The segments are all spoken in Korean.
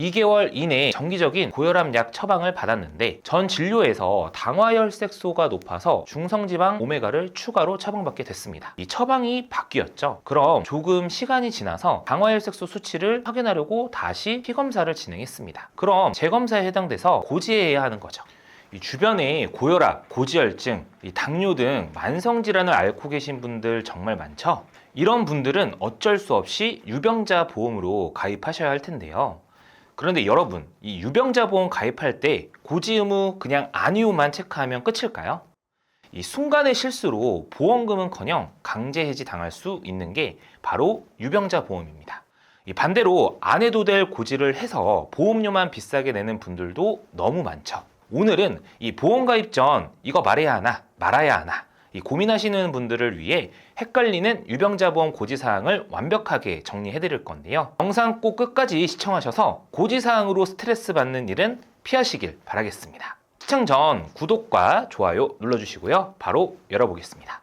2개월 이내에 정기적인 고혈압 약 처방을 받았는데 전 진료에서 당화혈색소가 높아서 중성지방 오메가를 추가로 처방받게 됐습니다. 이 처방이 바뀌었죠. 그럼 조금 시간이 지나서 당화혈색소 수치를 확인하려고 다시 피검사를 진행했습니다. 그럼 재검사에 해당돼서 고지해야 하는 거죠. 이 주변에 고혈압, 고지혈증, 당뇨 등 만성질환을 앓고 계신 분들 정말 많죠? 이런 분들은 어쩔 수 없이 유병자 보험으로 가입하셔야 할 텐데요. 그런데 여러분, 이 유병자 보험 가입할 때 고지 의무 그냥 아니오만 체크하면 끝일까요? 이 순간의 실수로 보험금은커녕 강제 해지 당할 수 있는 게 바로 유병자 보험입니다. 이 반대로 안 해도 될 고지를 해서 보험료만 비싸게 내는 분들도 너무 많죠. 오늘은 이 보험 가입 전 이거 말해야 하나 말아야 하나 이 고민하시는 분들을 위해 헷갈리는 유병자 보험 고지사항을 완벽하게 정리해 드릴 건데요. 영상 꼭 끝까지 시청하셔서 고지사항으로 스트레스 받는 일은 피하시길 바라겠습니다. 시청 전 구독과 좋아요 눌러주시고요. 바로 열어보겠습니다.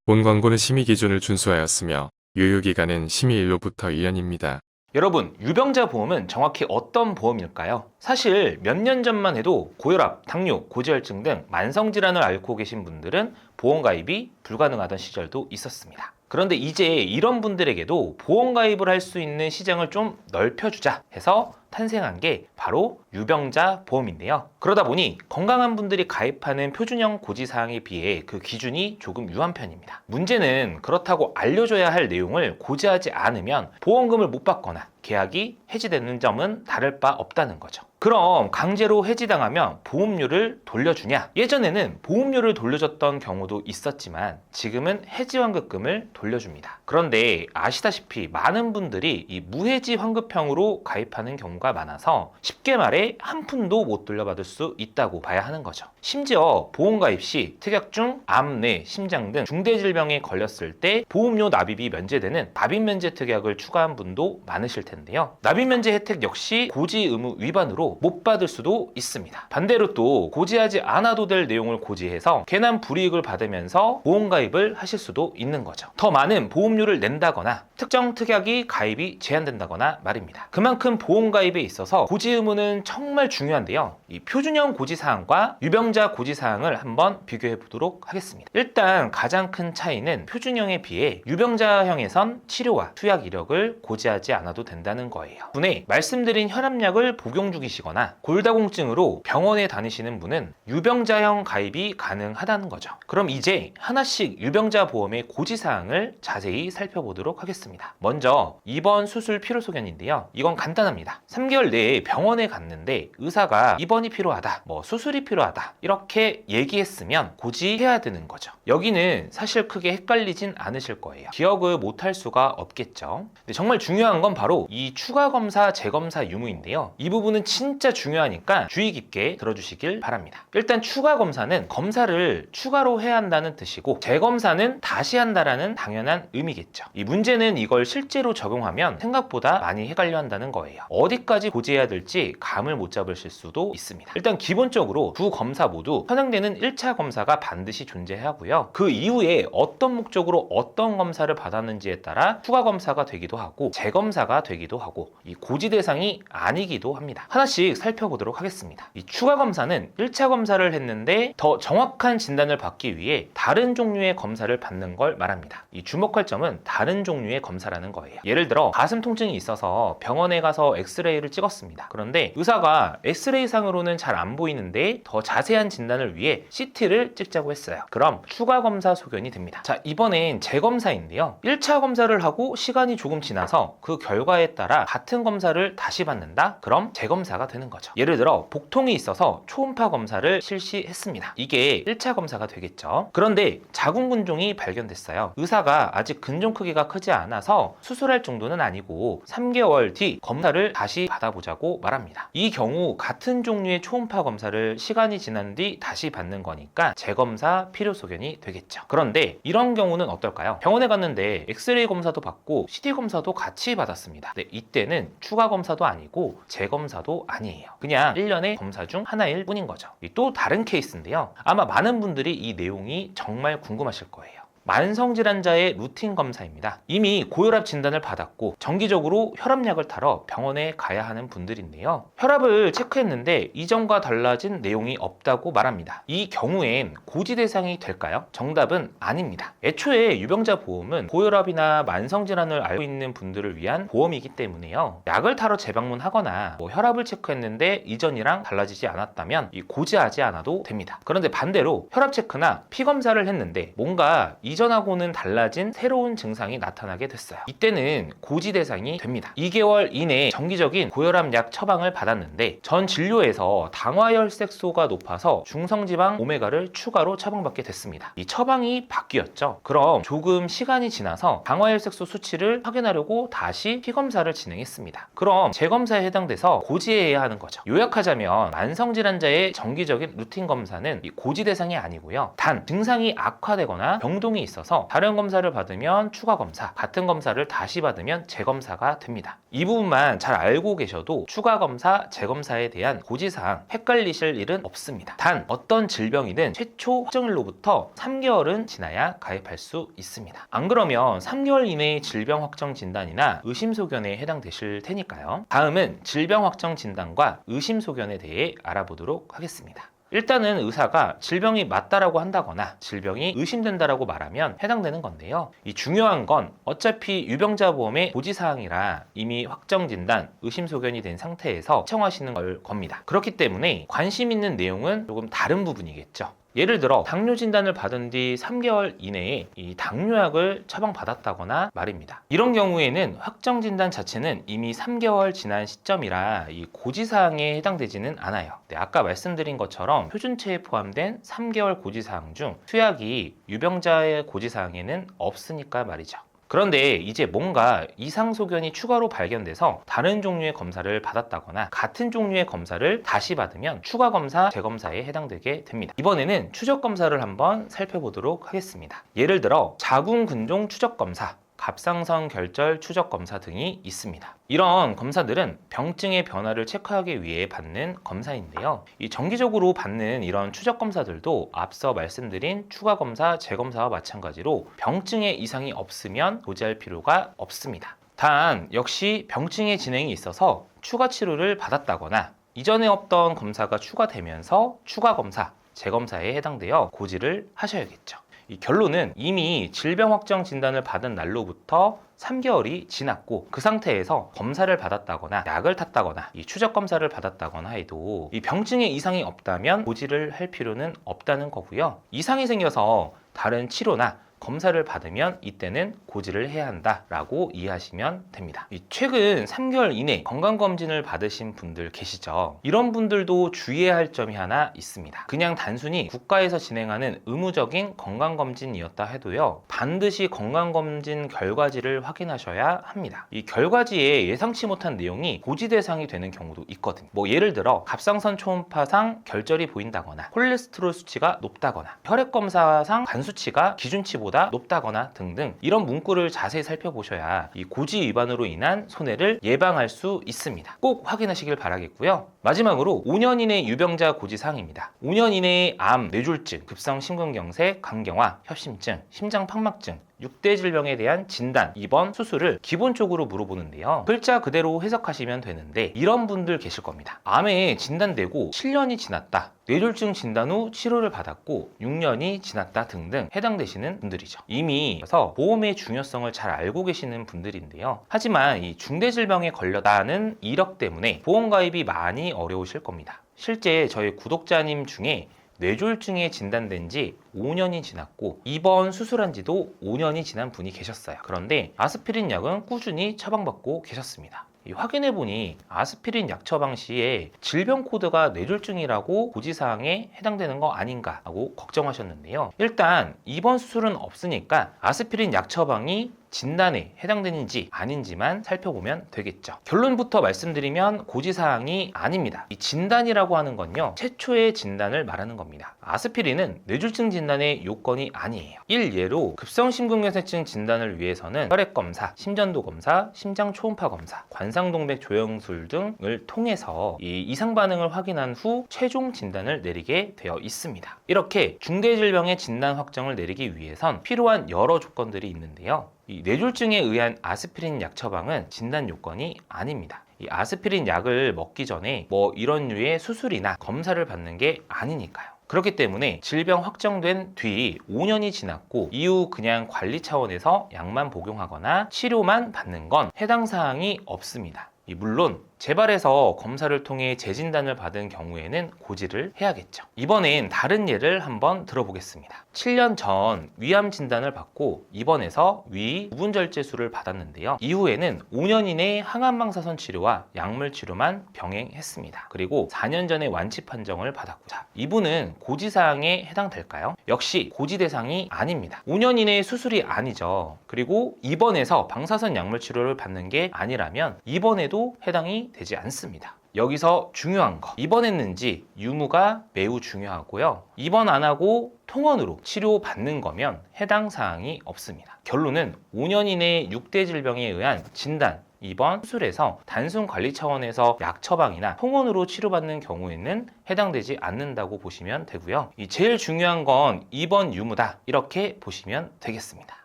본 광고는 심의 기준을 준수하였으며 유효기간은 심의일로부터 1년입니다. 여러분, 유병자 보험은 정확히 어떤 보험일까요? 사실 몇 년 전만 해도 고혈압, 당뇨, 고지혈증 등 만성질환을 앓고 계신 분들은 보험 가입이 불가능하던 시절도 있었습니다. 그런데 이제 이런 분들에게도 보험 가입을 할 수 있는 시장을 좀 넓혀주자 해서 탄생한 게 바로 유병자 보험인데요. 그러다 보니 건강한 분들이 가입하는 표준형 고지사항에 비해 그 기준이 조금 유한 편입니다. 문제는 그렇다고 알려줘야 할 내용을 고지하지 않으면 보험금을 못 받거나 계약이 해지되는 점은 다를 바 없다는 거죠. 그럼 강제로 해지당하면 보험료를 돌려주냐? 예전에는 보험료를 돌려줬던 경우도 있었지만 지금은 해지 환급금을 돌려줍니다. 그런데 아시다시피 많은 분들이 이 무해지 환급형으로 가입하는 경우가 많아서 쉽게 말해 한 푼도 못 돌려받을 수 있다고 봐야 하는 거죠. 심지어 보험 가입 시 특약 중 암, 뇌, 심장 등 중대 질병에 걸렸을 때 보험료 납입이 면제되는 납입 면제 특약을 추가한 분도 많으실 텐데요. 납입 면제 혜택 역시 고지 의무 위반으로 못 받을 수도 있습니다. 반대로 또 고지하지 않아도 될 내용을 고지해서 괜한 불이익을 받으면서 보험 가입을 하실 수도 있는 거죠. 더 많은 보험료를 낸다거나 특정 특약이 가입이 제한된다거나 말입니다. 그만큼 보험 가입에 있어서 고지 의무는 정말 중요한데요. 이 표준형 고지사항과 유병자 고지사항을 한번 비교해 보도록 하겠습니다. 일단 가장 큰 차이는 표준형에 비해 유병자형에선 치료와 투약 이력을 고지하지 않아도 된다는 거예요. 분에 말씀드린 혈압약을 복용 중이시거나 골다공증으로 병원에 다니시는 분은 유병자형 가입이 가능하다는 거죠. 그럼 이제 하나씩 유병자 보험의 고지사항을 자세히 살펴보도록 하겠습니다. 먼저 입원 수술 필요 소견인데요. 이건 간단합니다. 3개월 내에 병원에 갔는데 의사가 입원이 필요하다, 수술이 필요하다 이렇게 얘기했으면 고지해야 되는 거죠. 여기는 사실 크게 헷갈리진 않으실 거예요. 기억을 못할 수가 없겠죠. 근데 정말 중요한 건 바로 이 추가 검사, 재검사 유무인데요. 이 부분은 진짜 중요하니까 주의 깊게 들어주시길 바랍니다. 일단 추가 검사는 검사를 추가로 해야 한다는 뜻이고 재검사는 다시 한다라는 당연한 의미겠죠. 이 문제는 이걸 실제로 적용하면 생각보다 많이 헷갈려 한다는 거예요. 어디까지 고지해야 될지 감을 못 잡으실 수도 있습니다. 일단 기본적으로 두 검사 모두 현행되는 1차 검사가 반드시 존재하고요. 그 이후에 어떤 목적으로 어떤 검사를 받았는지에 따라 추가 검사가 되기도 하고 재검사가 되기도 하고 이 고지 대상이 아니기도 합니다. 하나씩 살펴보도록 하겠습니다. 이 추가 검사는 1차 검사를 했는데 더 정확한 진단을 받기 위해 다른 종류의 검사를 받는 걸 말합니다. 이 주목할 점은 다른 종류의 검사라는 거예요. 예를 들어 가슴 통증이 있어서 병원에 가서 엑스레이를 찍었습니다. 그런데 의사가 엑스레이상으로는 잘 안 보이는데 더 자세한 진단을 위해 CT를 찍자고 했어요. 그럼 추가 검사 소견이 됩니다. 자, 이번엔 재검사인데요. 1차 검사를 하고 시간이 조금 지나서 그 결과에 따라 같은 검사를 다시 받는다? 그럼 재검사가 되는 거죠. 예를 들어 복통이 있어서 초음파 검사를 실시했습니다. 이게 1차 검사가 되겠죠. 그런데 자궁근종이 발견됐어요. 의사가 아직 근종 크기가 크지 않아서 수술할 정도는 아니고 3개월 뒤 검사를 다시 받아보자고 말합니다. 이 경우 같은 종류의 초음파 검사를 시간이 지난 뒤 다시 받는 거니까 재검사 필요 소견이 되겠죠. 그런데 이런 경우는 어떨까요? 병원에 갔는데 엑스레이 검사도 받고 CT 검사도 같이 받았습니다. 네, 이때는 추가 검사도 아니고 재검사도 아니에요. 그냥 1년의 검사 중 하나일 뿐인 거죠. 또 다른 케이스인데요. 아마 많은 분들이 이 내용이 정말 궁금하실 거예요. 만성질환자의 루틴 검사입니다. 이미 고혈압 진단을 받았고 정기적으로 혈압약을 타러 병원에 가야 하는 분들인데요. 혈압을 체크했는데 이전과 달라진 내용이 없다고 말합니다. 이 경우엔 고지 대상이 될까요? 정답은 아닙니다. 애초에 유병자 보험은 고혈압이나 만성질환을 앓고 있는 분들을 위한 보험이기 때문에요. 약을 타러 재방문하거나 혈압을 체크했는데 이전이랑 달라지지 않았다면 고지하지 않아도 됩니다. 그런데 반대로 혈압 체크나 피 검사를 했는데 뭔가 이전하고는 달라진 새로운 증상이 나타나게 됐어요. 이때는 고지 대상이 됩니다. 2개월 이내에 정기적인 고혈압 약 처방을 받았는데 전 진료에서 당화혈색소가 높아서 중성지방 오메가를 추가로 처방받게 됐습니다. 이 처방이 바뀌었죠. 그럼 조금 시간이 지나서 당화혈색소 수치를 확인하려고 다시 피검사를 진행했습니다. 그럼 재검사에 해당돼서 고지해야 하는 거죠. 요약하자면 만성질환자의 정기적인 루틴 검사는 이 고지 대상이 아니고요. 단 증상이 악화되거나 병동이 있어서 다른 검사를 받으면 추가 검사, 같은 검사를 다시 받으면 재검사가 됩니다. 이 부분만 잘 알고 계셔도 추가 검사, 재검사에 대한 고지사항 헷갈리실 일은 없습니다. 단 어떤 질병이든 최초 확정일로부터 3개월은 지나야 가입할 수 있습니다. 안 그러면 3개월 이내의 질병 확정 진단이나 의심소견에 해당되실 테니까요. 다음은 질병 확정 진단과 의심소견에 대해 알아보도록 하겠습니다. 일단은 의사가 질병이 맞다라고 한다거나 질병이 의심된다라고 말하면 해당되는 건데요. 이 중요한 건 어차피 유병자 보험의 고지사항이라 이미 확정 진단, 의심소견이 된 상태에서 시청하시는 걸 겁니다. 그렇기 때문에 관심 있는 내용은 조금 다른 부분이겠죠. 예를 들어 당뇨 진단을 받은 뒤 3개월 이내에 이 당뇨약을 처방받았다거나 말입니다. 이런 경우에는 확정 진단 자체는 이미 3개월 지난 시점이라 이 고지사항에 해당되지는 않아요. 아까 말씀드린 것처럼 표준체에 포함된 3개월 고지사항 중 투약이 유병자의 고지사항에는 없으니까 말이죠. 그런데 이제 뭔가 이상 소견이 추가로 발견돼서 다른 종류의 검사를 받았다거나 같은 종류의 검사를 다시 받으면 추가 검사, 재검사에 해당되게 됩니다. 이번에는 추적 검사를 한번 살펴보도록 하겠습니다. 예를 들어 자궁근종 추적 검사, 갑상선 결절 추적 검사 등이 있습니다. 이런 검사들은 병증의 변화를 체크하기 위해 받는 검사인데요. 이 정기적으로 받는 이런 추적 검사들도 앞서 말씀드린 추가 검사, 재검사와 마찬가지로 병증의 이상이 없으면 고지할 필요가 없습니다. 단 역시 병증의 진행이 있어서 추가 치료를 받았다거나 이전에 없던 검사가 추가되면서 추가 검사, 재검사에 해당되어 고지를 하셔야겠죠. 이 결론은 이미 질병 확정 진단을 받은 날로부터 3개월이 지났고 그 상태에서 검사를 받았다거나 약을 탔다거나 이 추적 검사를 받았다거나 해도 이 병증에 이상이 없다면 고지를 할 필요는 없다는 거고요. 이상이 생겨서 다른 치료나 검사를 받으면 이때는 고지를 해야 한다라고 이해하시면 됩니다. 최근 3개월 이내 건강검진을 받으신 분들 계시죠? 이런 분들도 주의해야 할 점이 하나 있습니다. 그냥 단순히 국가에서 진행하는 의무적인 건강검진이었다 해도요, 반드시 건강검진 결과지를 확인하셔야 합니다. 이 결과지에 예상치 못한 내용이 고지 대상이 되는 경우도 있거든요. 예를 들어 갑상선 초음파상 결절이 보인다거나 콜레스테롤 수치가 높다거나 혈액검사상 간 수치가 기준치보다 높다거나 등등 이런 문구를 자세히 살펴보셔야 이 고지 위반으로 인한 손해를 예방할 수 있습니다. 꼭 확인하시길 바라겠고요. 마지막으로 5년 이내 유병자 고지사항입니다. 5년 이내의 암, 뇌졸중, 급성심근경색, 간경화, 협심증, 심장팍막증, 6대 질병에 대한 진단, 입원, 수술을 기본적으로 물어보는데요. 글자 그대로 해석하시면 되는데 이런 분들 계실 겁니다. 암에 진단되고 7년이 지났다. 뇌졸중 진단 후 치료를 받았고 6년이 지났다 등등 해당되시는 분들이죠. 이미 그래서 보험의 중요성을 잘 알고 계시는 분들인데요. 하지만 이 중대질병에 걸렸다는 이력 때문에 보험 가입이 많이 어려우실 겁니다. 실제 저희 구독자님 중에 뇌졸중에 진단된 지 5년이 지났고 입원 수술한 지도 5년이 지난 분이 계셨어요. 그런데 아스피린 약은 꾸준히 처방받고 계셨습니다. 확인해보니 아스피린 약 처방 시에 질병 코드가 뇌졸중이라고 고지사항에 해당되는 거 아닌가 하고 걱정하셨는데요. 일단 입원 수술은 없으니까 아스피린 약 처방이 진단에 해당되는지 아닌지만 살펴보면 되겠죠. 결론부터 말씀드리면 고지사항이 아닙니다. 이 진단이라고 하는 건요, 최초의 진단을 말하는 겁니다. 아스피린은 뇌졸중 진단의 요건이 아니에요. 일예로 급성심근경색증 진단을 위해서는 혈액검사, 심전도 검사, 심장 초음파 검사, 관상동맥 조영술 등을 통해서 이 이상 반응을 확인한 후 최종 진단을 내리게 되어 있습니다. 이렇게 중대질병의 진단 확정을 내리기 위해선 필요한 여러 조건들이 있는데요. 이 뇌졸중에 의한 아스피린 약 처방은 진단 요건이 아닙니다. 이 아스피린 약을 먹기 전에 이런 류의 수술이나 검사를 받는 게 아니니까요. 그렇기 때문에 질병 확정된 뒤 5년이 지났고 이후 그냥 관리 차원에서 약만 복용하거나 치료만 받는 건 해당 사항이 없습니다. 물론 재발해서 검사를 통해 재진단을 받은 경우에는 고지를 해야겠죠. 이번엔 다른 예를 한번 들어보겠습니다. 7년 전 위암 진단을 받고 입원해서 위 부분절제술을 받았는데요. 이후에는 5년 이내 항암방사선 치료와 약물 치료만 병행했습니다. 그리고 4년 전에 완치 판정을 받았고, 이분은 고지사항에 해당될까요? 역시 고지 대상이 아닙니다. 5년 이내의 수술이 아니죠. 그리고 입원해서 방사선 약물 치료를 받는 게 아니라면 입원에도 해당이 되지 않습니다. 여기서 중요한 거, 입원했는지 유무가 매우 중요하고요. 입원 안 하고 통원으로 치료받는 거면 해당 사항이 없습니다. 결론은 5년 이내에 6대 질병에 의한 진단, 입원, 수술에서 단순 관리 차원에서 약 처방이나 통원으로 치료받는 경우에는 해당되지 않는다고 보시면 되고요. 제일 중요한 건 입원 유무다, 이렇게 보시면 되겠습니다.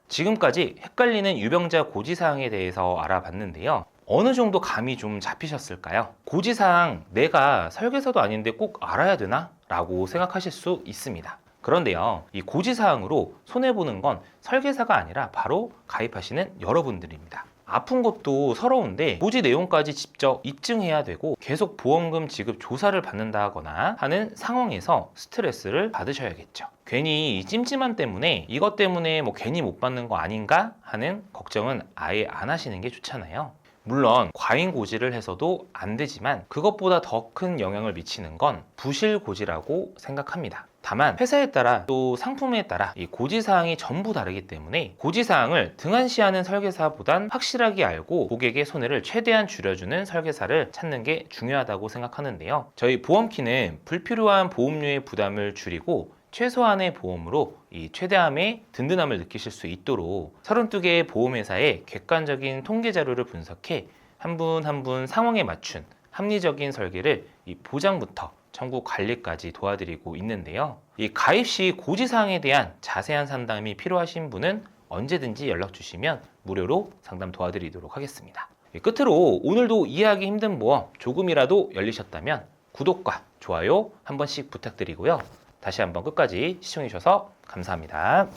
지금까지 헷갈리는 유병자 고지사항에 대해서 알아봤는데요. 어느 정도 감이 좀 잡히셨을까요? 고지사항 내가 설계사도 아닌데 꼭 알아야 되나? 라고 생각하실 수 있습니다. 그런데요, 이 고지사항으로 손해보는 건 설계사가 아니라 바로 가입하시는 여러분들입니다. 아픈 것도 서러운데 고지 내용까지 직접 입증해야 되고 계속 보험금 지급 조사를 받는다거나 하는 상황에서 스트레스를 받으셔야겠죠. 괜히 이 찜찜함 때문에 이것 때문에 괜히 못 받는 거 아닌가 하는 걱정은 아예 안 하시는 게 좋잖아요. 물론 과잉 고지를 해서도 안 되지만 그것보다 더 큰 영향을 미치는 건 부실 고지라고 생각합니다. 다만 회사에 따라 또 상품에 따라 이 고지사항이 전부 다르기 때문에 고지사항을 등한시하는 설계사보단 확실하게 알고 고객의 손해를 최대한 줄여주는 설계사를 찾는 게 중요하다고 생각하는데요. 저희 보험키는 불필요한 보험료의 부담을 줄이고 최소한의 보험으로 이 최대함의 든든함을 느끼실 수 있도록 32개의 보험회사의 객관적인 통계 자료를 분석해 한 분 한 분 상황에 맞춘 합리적인 설계를 이 보장부터 청구 관리까지 도와드리고 있는데요. 이 가입 시 고지사항에 대한 자세한 상담이 필요하신 분은 언제든지 연락 주시면 무료로 상담 도와드리도록 하겠습니다. 끝으로 오늘도 이해하기 힘든 보험 조금이라도 열리셨다면 구독과 좋아요 한 번씩 부탁드리고요. 다시 한번 끝까지 시청해 주셔서 감사합니다.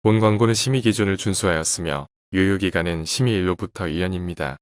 본 광고는 심의 기준을 준수하였으며 유효기간은 심의일로부터 1년입니다.